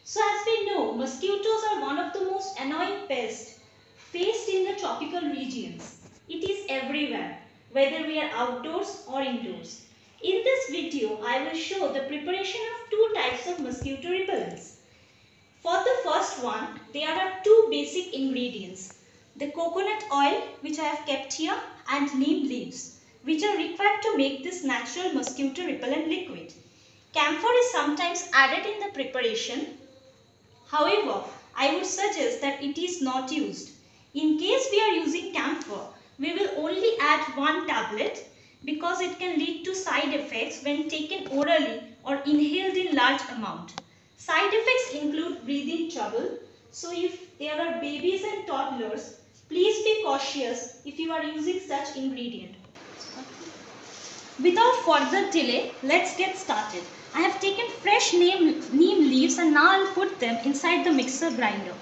So as we know, mosquitoes are one of the most annoying pests faced in the tropical regions. It is everywhere, whether we are outdoors or indoors. In this video, I will show the preparation of two types of mosquito repellents. For the first one, there are two basic ingredients. The coconut oil, which I have kept here, and neem leaves, which are required to make this natural mosquito repellent liquid. Camphor is sometimes added in the preparation. However, I would suggest that it is not used. In case we are using camphor, we will only add one tablet because it can lead to side effects when taken orally or inhaled in large amount. Side effects include breathing trouble. So if there are babies and toddlers, please be cautious if you are using such ingredient. Without further delay, let's get started. I have taken fresh neem leaves and now I'll put them inside the mixer grinder.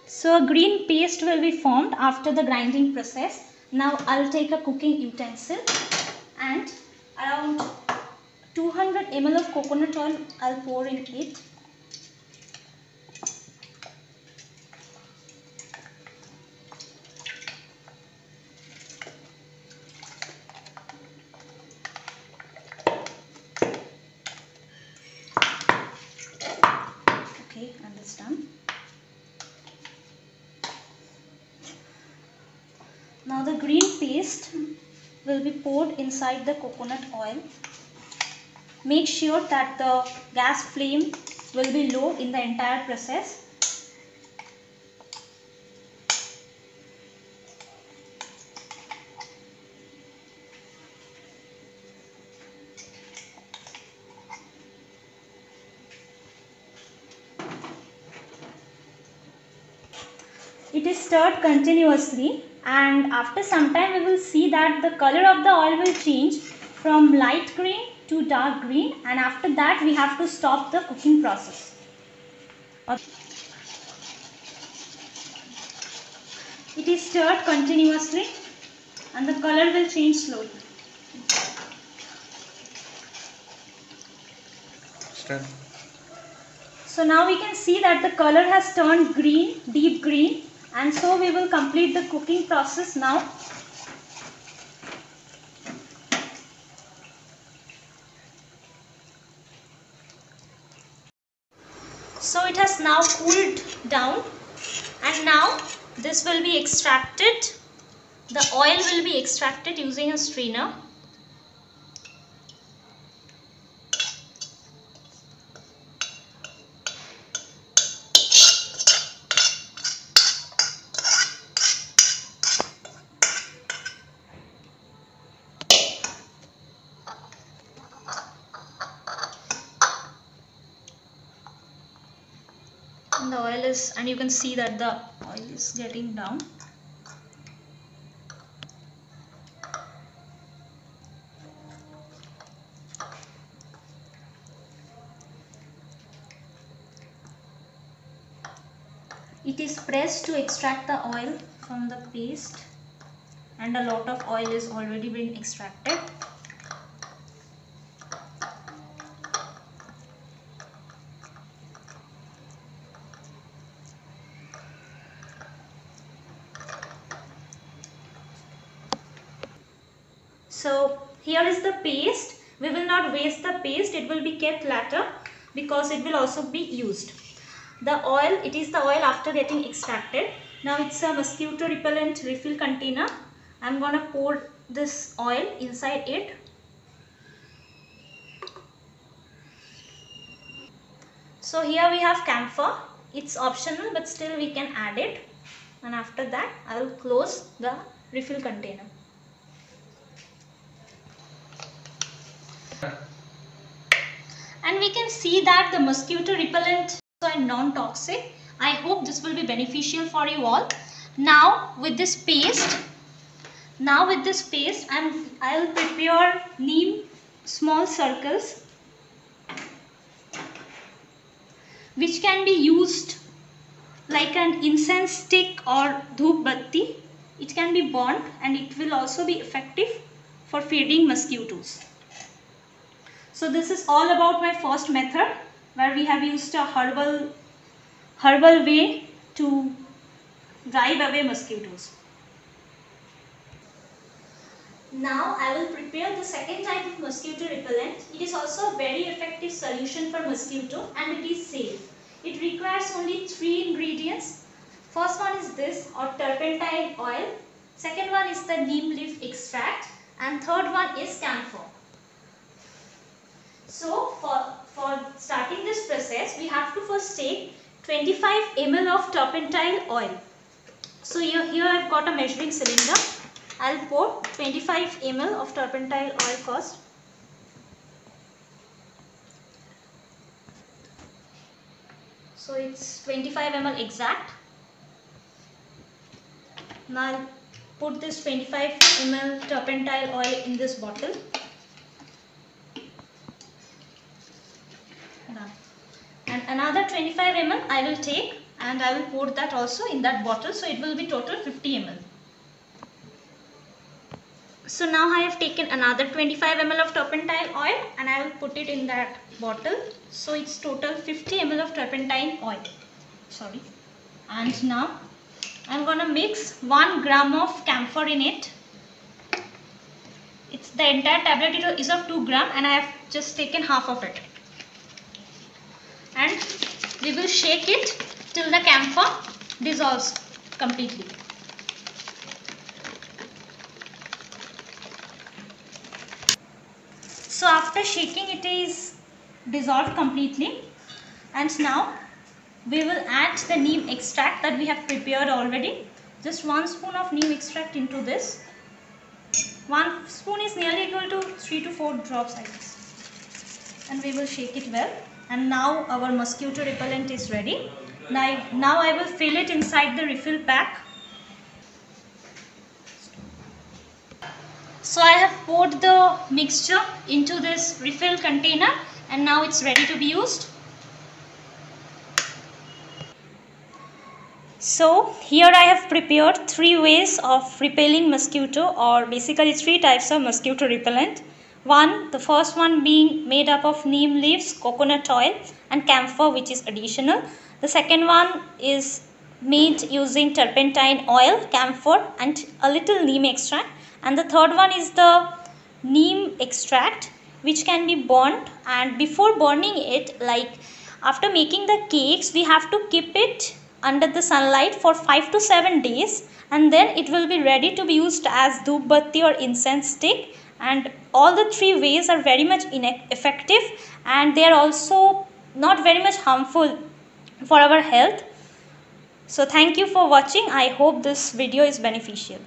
So a green paste will be formed after the grinding process. Now I'll take a cooking utensil and around 200 ml of coconut oil I'll pour in it. Okay, and it's done. Now the green paste will be poured inside the coconut oil. Make sure that the gas flame will be low in the entire process. It is stirred continuously, and after some time we will see that the color of the oil will change from light green to dark green, and after that we have to stop the cooking process. It is stirred continuously and the color will change slowly. Start. So now we can see that the color has turned green, deep green, and so we will complete the cooking process now. So it has now cooled down, and now this will be extracted. The oil will be extracted using a strainer. And the oil is, and you can see that the oil is getting down. It is pressed to extract the oil from the paste, and a lot of oil is already been extracted. So here is the paste. We will not waste the paste. It will be kept later because it will also be used. The oil, it is the oil after getting extracted. Now it's a mosquito repellent refill container. I'm gonna pour this oil inside it. So here we have camphor. It's optional, but still we can add it. And after that I will close the refill container. And we can see that the mosquito repellent are non-toxic. I hope this will be beneficial for you all. Now with this paste, I will prepare neem small circles which can be used like an incense stick or dhoop batti. It can be burned and it will also be effective for feeding mosquitoes. So this is all about my first method, where we have used a herbal way to drive away mosquitoes. Now I will prepare the second type of mosquito repellent. It is also a very effective solution for mosquito and it is safe. It requires only 3 ingredients. First one is this, or turpentine oil. Second one is the neem leaf extract, and third one is camphor. So for starting this process, we have to first take 25 ml of turpentine oil. So here I have got a measuring cylinder. I will pour 25 ml of turpentine oil first. So it's 25 ml exact. Now I will put this 25 ml turpentine oil in this bottle. And another 25 ml I will take and I will pour that also in that bottle. So it will be total 50 ml. So now I have taken another 25 ml of turpentine oil and I will put it in that bottle. So it's total 50 ml of turpentine oil. Sorry. And now I'm gonna mix 1 gram of camphor in it. It's the entire tablet is of 2 gram and I have just taken half of it. And we will shake it till the camphor dissolves completely. So after shaking, it is dissolved completely, and now we will add the neem extract that we have prepared already. Just 1 spoon of neem extract into this. 1 spoon is nearly equal to 3 to 4 drops, I guess. And we will shake it well. And now our mosquito repellent is ready. Now I will fill it inside the refill pack. So I have poured the mixture into this refill container and now it's ready to be used. So here I have prepared 3 ways of repelling mosquito, or basically 3 types of mosquito repellent. The first one being made up of neem leaves, coconut oil and camphor, which is additional. The second one is made using turpentine oil, camphor and a little neem extract. And the third one is the neem extract, which can be burned, and before burning it, like after making the cakes, we have to keep it under the sunlight for 5 to 7 days and then it will be ready to be used as dhoop batti or incense stick. And all the 3 ways are very much effective and they are also not very much harmful for our health. So thank you for watching. I hope this video is beneficial.